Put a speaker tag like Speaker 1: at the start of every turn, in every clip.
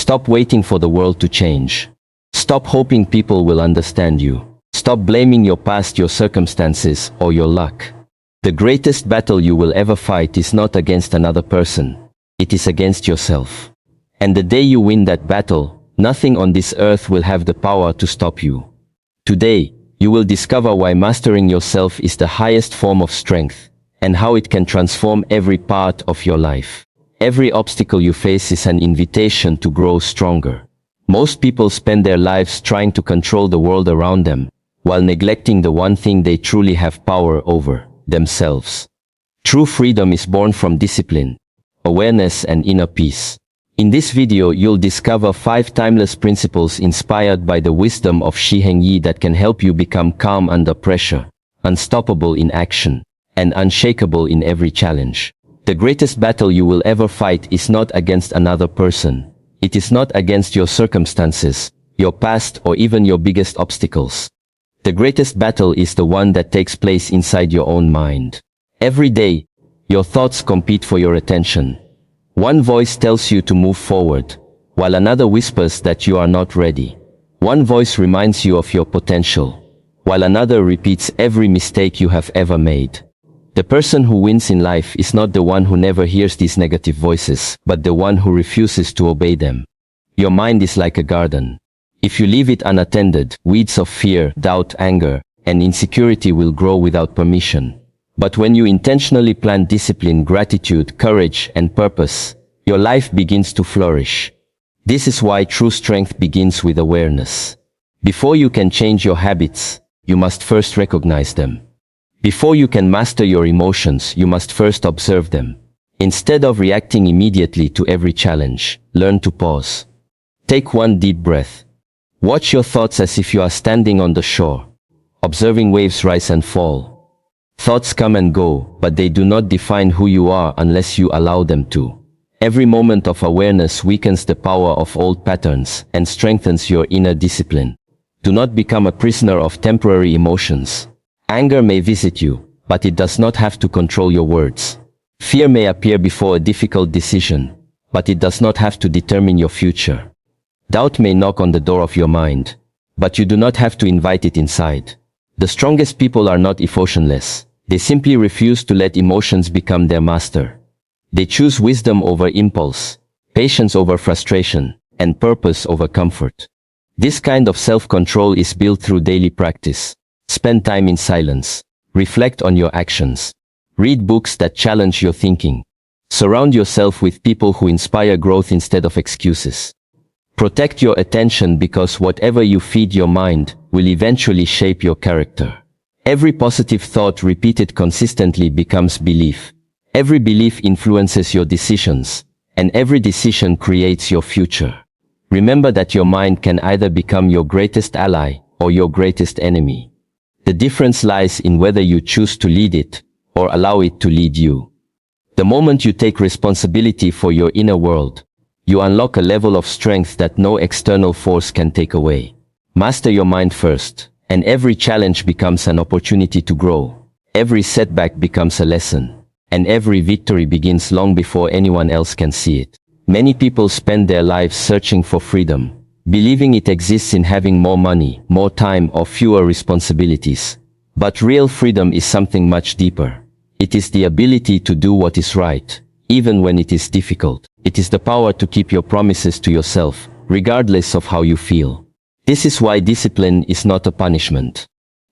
Speaker 1: Stop waiting for the world to change. Stop hoping people will understand you. Stop blaming your past, your circumstances, or your luck. The greatest battle you will ever fight is not against another person. It is against yourself. And the day you win that battle, nothing on this earth will have the power to stop you. Today, you will discover why mastering yourself is the highest form of strength, and how it can transform every part of your life. Every obstacle you face is an invitation to grow stronger. Most people spend their lives trying to control the world around them, while neglecting the one thing they truly have power over, themselves. True freedom is born from discipline, awareness, and inner peace. In this video, you'll discover 5 timeless principles inspired by the wisdom of Shi Heng Yi that can help you become calm under pressure, unstoppable in action, and unshakable in every challenge. The greatest battle you will ever fight is not against another person. It is not against your circumstances, your past, or even your biggest obstacles. The greatest battle is the one that takes place inside your own mind. Every day, your thoughts compete for your attention. One voice tells you to move forward, while another whispers that you are not ready. One voice reminds you of your potential, while another repeats every mistake you have ever made. The person who wins in life is not the one who never hears these negative voices, but the one who refuses to obey them. Your mind is like a garden. If you leave it unattended, weeds of fear, doubt, anger, and insecurity will grow without permission. But when you intentionally plant discipline, gratitude, courage, and purpose, your life begins to flourish. This is why true strength begins with awareness. Before you can change your habits, you must first recognize them. Before you can master your emotions, you must first observe them. Instead of reacting immediately to every challenge, learn to pause. Take one deep breath. Watch your thoughts as if you are standing on the shore, observing waves rise and fall. Thoughts come and go, but they do not define who you are unless you allow them to. Every moment of awareness weakens the power of old patterns and strengthens your inner discipline. Do not become a prisoner of temporary emotions. Anger may visit you, but it does not have to control your words. Fear may appear before a difficult decision, but it does not have to determine your future. Doubt may knock on the door of your mind, but you do not have to invite it inside. The strongest people are not emotionless. They simply refuse to let emotions become their master. They choose wisdom over impulse, patience over frustration, and purpose over comfort. This kind of self-control is built through daily practice. Spend time in silence. Reflect on your actions. Read books that challenge your thinking. Surround yourself with people who inspire growth instead of excuses. Protect your attention, because whatever you feed your mind will eventually shape your character. Every positive thought repeated consistently becomes belief. Every belief influences your decisions, and every decision creates your future. Remember that your mind can either become your greatest ally or your greatest enemy. The difference lies in whether you choose to lead it or allow it to lead you. The moment you take responsibility for your inner world, you unlock a level of strength that no external force can take away. Master your mind first, and every challenge becomes an opportunity to grow. Every setback becomes a lesson, and every victory begins long before anyone else can see it. Many people spend their lives searching for freedom, believing it exists in having more money, more time, or fewer responsibilities. But real freedom is something much deeper. It is the ability to do what is right, even when it is difficult. It is the power to keep your promises to yourself, regardless of how you feel. This is why discipline is not a punishment.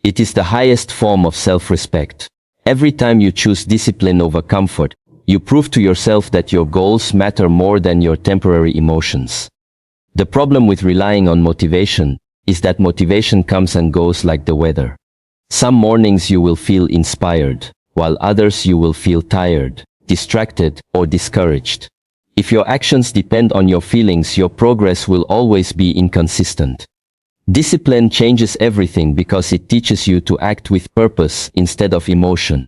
Speaker 1: It is the highest form of self-respect. Every time you choose discipline over comfort, you prove to yourself that your goals matter more than your temporary emotions. The problem with relying on motivation is that motivation comes and goes like the weather. Some mornings you will feel inspired, while others you will feel tired, distracted, or discouraged. If your actions depend on your feelings, your progress will always be inconsistent. Discipline changes everything because it teaches you to act with purpose instead of emotion.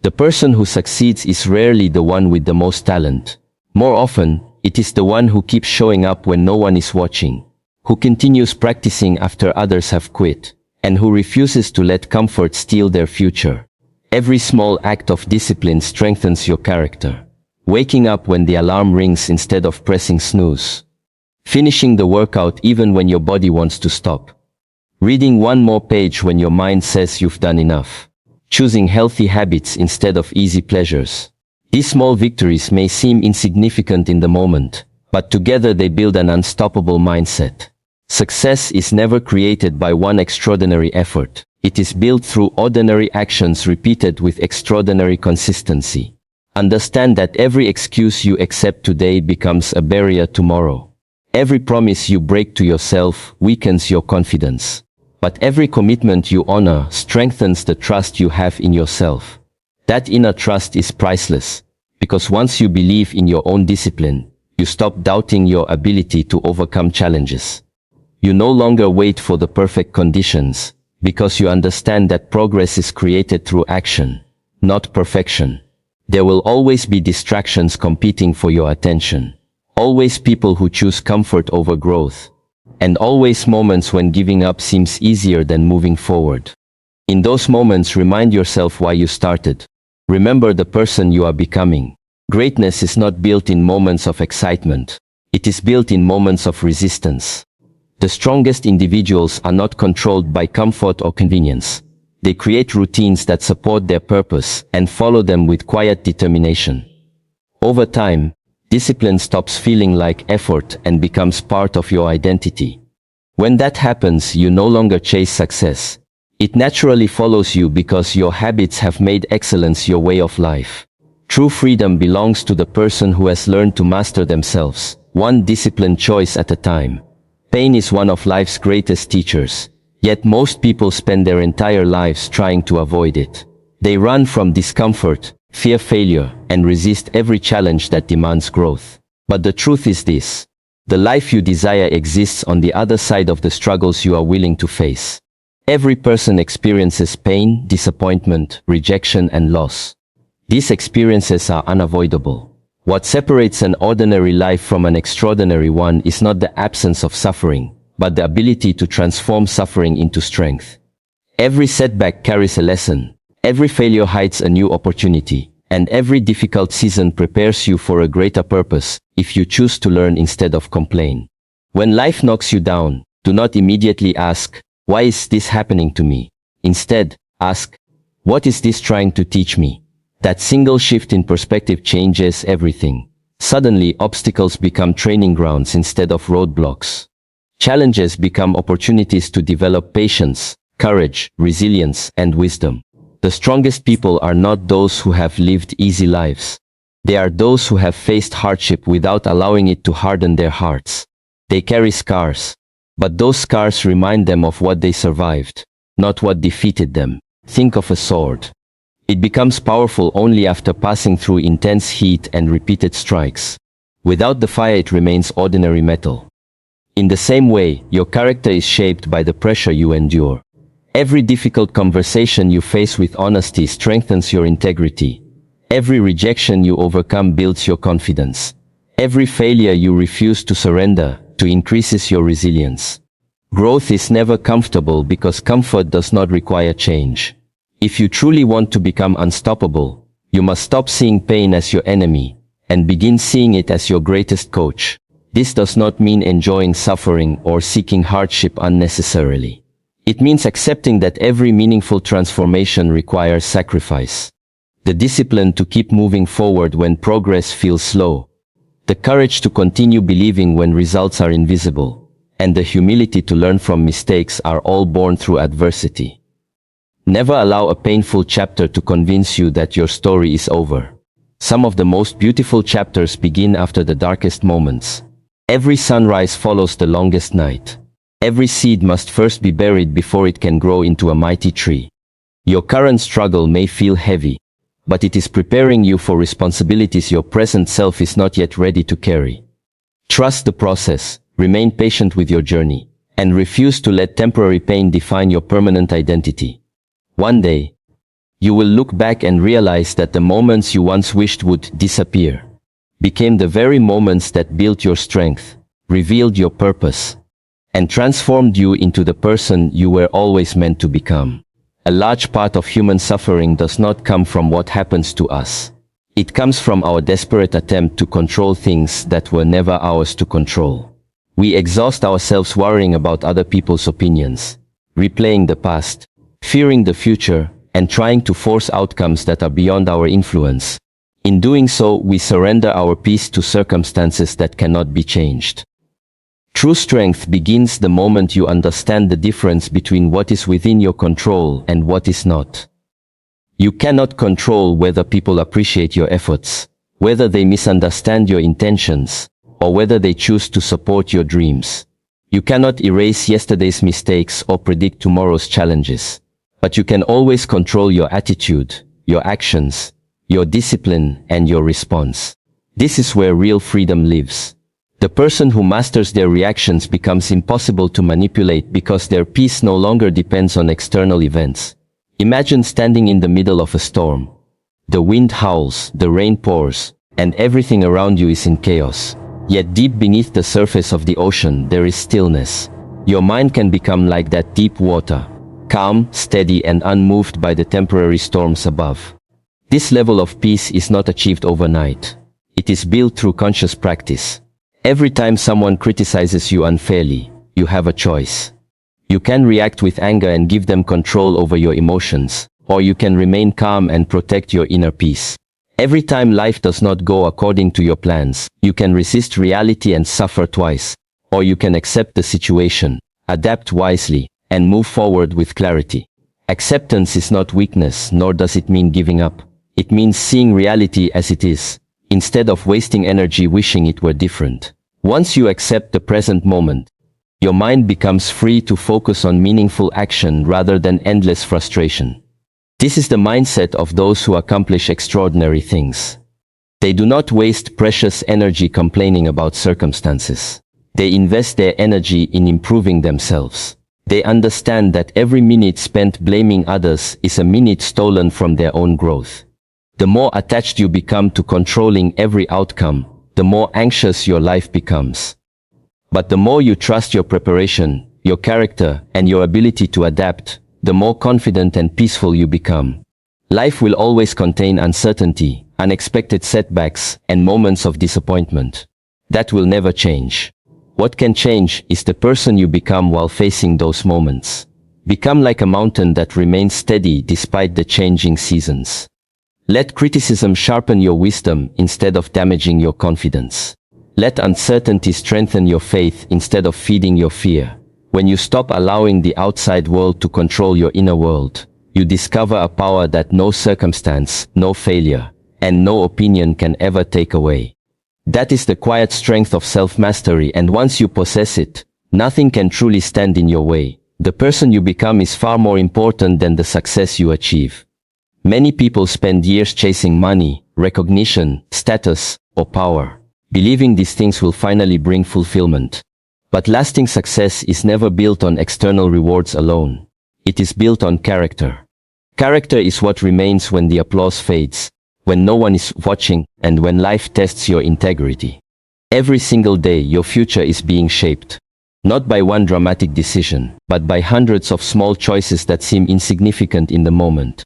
Speaker 1: The person who succeeds is rarely the one with the most talent. More often, it is the one who keeps showing up when no one is watching, who continues practicing after others have quit, and who refuses to let comfort steal their future. Every small act of discipline strengthens your character. Waking up when the alarm rings instead of pressing snooze. finishing the workout even when your body wants to stop, reading one more page when your mind says you've done enough, choosing healthy habits instead of easy pleasures. These small victories may seem insignificant in the moment, but together they build an unstoppable mindset. Success is never created by one extraordinary effort. It is built through ordinary actions repeated with extraordinary consistency. Understand that every excuse you accept today becomes a barrier tomorrow. Every promise you break to yourself weakens your confidence. But every commitment you honor strengthens the trust you have in yourself. That inner trust is priceless, because once you believe in your own discipline, you stop doubting your ability to overcome challenges. You no longer wait for the perfect conditions, because you understand that progress is created through action, not perfection. There will always be distractions competing for your attention. Always people who choose comfort over growth. And always moments when giving up seems easier than moving forward. In those moments, remind yourself why you started. Remember the person you are becoming. Greatness is not built in moments of excitement. It is built in moments of resistance. The strongest individuals are not controlled by comfort or convenience. They create routines that support their purpose and follow them with quiet determination. Over time, discipline stops feeling like effort and becomes part of your identity. When that happens, you no longer chase success. It naturally follows you because your habits have made excellence your way of life. True freedom belongs to the person who has learned to master themselves, one disciplined choice at a time. Pain is one of life's greatest teachers, yet most people spend their entire lives trying to avoid it. They run from discomfort, fear failure, and resist every challenge that demands growth. But the truth is this: the life you desire exists on the other side of the struggles you are willing to face. Every person experiences pain, disappointment, rejection, and loss. These experiences are unavoidable. What separates an ordinary life from an extraordinary one is not the absence of suffering, but the ability to transform suffering into strength. Every setback carries a lesson. Every failure hides a new opportunity, and every difficult season prepares you for a greater purpose if you choose to learn instead of complain. When life knocks you down, do not immediately ask, "Why is this happening to me?" Instead, ask, "What is this trying to teach me?" That single shift in perspective changes everything. Suddenly, obstacles become training grounds instead of roadblocks. Challenges become opportunities to develop patience, courage, resilience, and wisdom. The strongest people are not those who have lived easy lives. They are those who have faced hardship without allowing it to harden their hearts. They carry scars, but those scars remind them of what they survived, not what defeated them. Think of a sword. It becomes powerful only after passing through intense heat and repeated strikes. Without the fire, it remains ordinary metal. In the same way, your character is shaped by the pressure you endure. Every difficult conversation you face with honesty strengthens your integrity. Every rejection you overcome builds your confidence. Every failure you refuse to surrender to increases your resilience. Growth is never comfortable because comfort does not require change. If you truly want to become unstoppable, you must stop seeing pain as your enemy and begin seeing it as your greatest coach. This does not mean enjoying suffering or seeking hardship unnecessarily. It means accepting that every meaningful transformation requires sacrifice. The discipline to keep moving forward when progress feels slow. The courage to continue believing when results are invisible. And the humility to learn from mistakes are all born through adversity. Never allow a painful chapter to convince you that your story is over. Some of the most beautiful chapters begin after the darkest moments. Every sunrise follows the longest night. Every seed must first be buried before it can grow into a mighty tree. Your current struggle may feel heavy, but it is preparing you for responsibilities your present self is not yet ready to carry. Trust the process, remain patient with your journey, and refuse to let temporary pain define your permanent identity. One day, you will look back and realize that the moments you once wished would disappear became the very moments that built your strength, revealed your purpose, and transformed you into the person you were always meant to become. A large part of human suffering does not come from what happens to us. It comes from our desperate attempt to control things that were never ours to control. We exhaust ourselves worrying about other people's opinions, replaying the past, fearing the future, and trying to force outcomes that are beyond our influence. In doing so, we surrender our peace to circumstances that cannot be changed. True strength begins the moment you understand the difference between what is within your control and what is not. You cannot control whether people appreciate your efforts, whether they misunderstand your intentions, or whether they choose to support your dreams. You cannot erase yesterday's mistakes or predict tomorrow's challenges. But you can always control your attitude, your actions, your discipline, and your response. This is where real freedom lives. The person who masters their reactions becomes impossible to manipulate because their peace no longer depends on external events. Imagine standing in the middle of a storm. The wind howls, the rain pours, and everything around you is in chaos. Yet deep beneath the surface of the ocean there is stillness. Your mind can become like that deep water, calm, steady, and unmoved by the temporary storms above. This level of peace is not achieved overnight. It is built through conscious practice. Every time someone criticizes you unfairly, you have a choice. You can react with anger and give them control over your emotions, or you can remain calm and protect your inner peace. Every time life does not go according to your plans, you can resist reality and suffer twice, or you can accept the situation, adapt wisely, and move forward with clarity. Acceptance is not weakness, nor does it mean giving up. It means seeing reality as it is, instead of wasting energy wishing it were different. Once you accept the present moment, your mind becomes free to focus on meaningful action rather than endless frustration. This is the mindset of those who accomplish extraordinary things. They do not waste precious energy complaining about circumstances. They invest their energy in improving themselves. They understand that every minute spent blaming others is a minute stolen from their own growth. The more attached you become to controlling every outcome, the more anxious your life becomes. But the more you trust your preparation, your character, and your ability to adapt, the more confident and peaceful you become. Life will always contain uncertainty, unexpected setbacks, and moments of disappointment. That will never change. What can change is the person you become while facing those moments. Become like a mountain that remains steady despite the changing seasons. Let criticism sharpen your wisdom instead of damaging your confidence. Let uncertainty strengthen your faith instead of feeding your fear. When you stop allowing the outside world to control your inner world, you discover a power that no circumstance, no failure, and no opinion can ever take away. That is the quiet strength of self-mastery, and once you possess it, nothing can truly stand in your way. The person you become is far more important than the success you achieve. Many people spend years chasing money, recognition, status, or power, believing these things will finally bring fulfillment. But lasting success is never built on external rewards alone. It is built on character. Character is what remains when the applause fades, when no one is watching, and when life tests your integrity. Every single day your future is being shaped, not by one dramatic decision, but by hundreds of small choices that seem insignificant in the moment.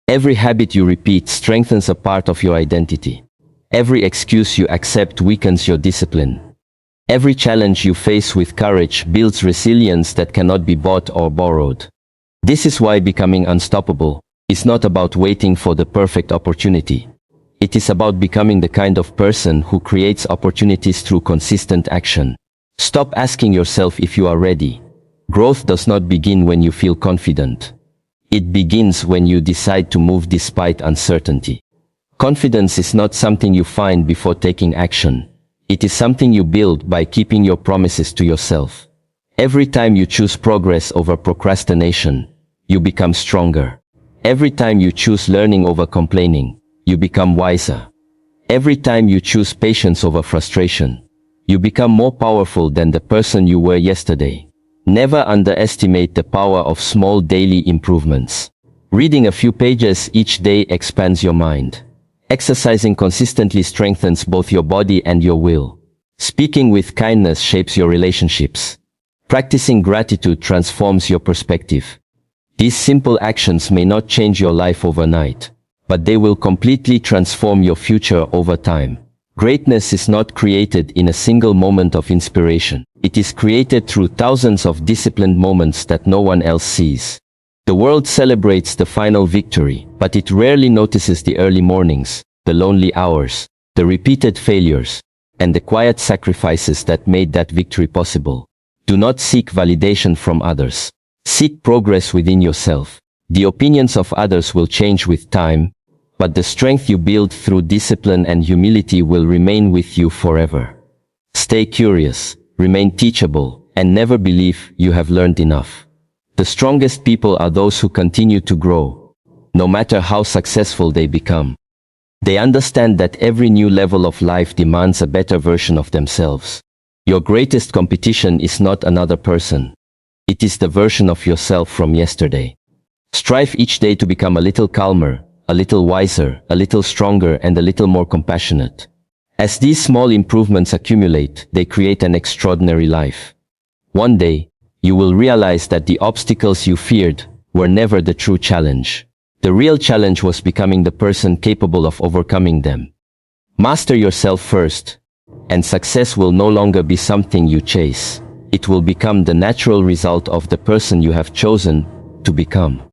Speaker 1: Every habit you repeat strengthens a part of your identity. Every excuse you accept weakens your discipline. Every challenge you face with courage builds resilience that cannot be bought or borrowed. This is why becoming unstoppable is not about waiting for the perfect opportunity. It is about becoming the kind of person who creates opportunities through consistent action. Stop asking yourself if you are ready. Growth does not begin when you feel confident. It begins when you decide to move despite uncertainty. Confidence is not something you find before taking action. It is something you build by keeping your promises to yourself. Every time you choose progress over procrastination, you become stronger. Every time you choose learning over complaining, you become wiser. Every time you choose patience over frustration, you become more powerful than the person you were yesterday. Never underestimate the power of small daily improvements. Reading a few pages each day expands your mind. Exercising consistently strengthens both your body and your will. Speaking with kindness shapes your relationships. Practicing gratitude transforms your perspective. These simple actions may not change your life overnight, but they will completely transform your future over time. Greatness is not created in a single moment of inspiration. It is created through thousands of disciplined moments that no one else sees. The world celebrates the final victory, but it rarely notices the early mornings, the lonely hours, the repeated failures, and the quiet sacrifices that made that victory possible. Do not seek validation from others. Seek progress within yourself. The opinions of others will change with time, but the strength you build through discipline and humility will remain with you forever. Stay curious, remain teachable, and never believe you have learned enough. The strongest people are those who continue to grow, no matter how successful they become. They understand that every new level of life demands a better version of themselves. Your greatest competition is not another person. It is the version of yourself from yesterday. Strive each day to become a little calmer, a little wiser, a little stronger, and a little more compassionate. As these small improvements accumulate, they create an extraordinary life. One day, you will realize that the obstacles you feared were never the true challenge. The real challenge was becoming the person capable of overcoming them. Master yourself first, and success will no longer be something you chase. It will become the natural result of the person you have chosen to become.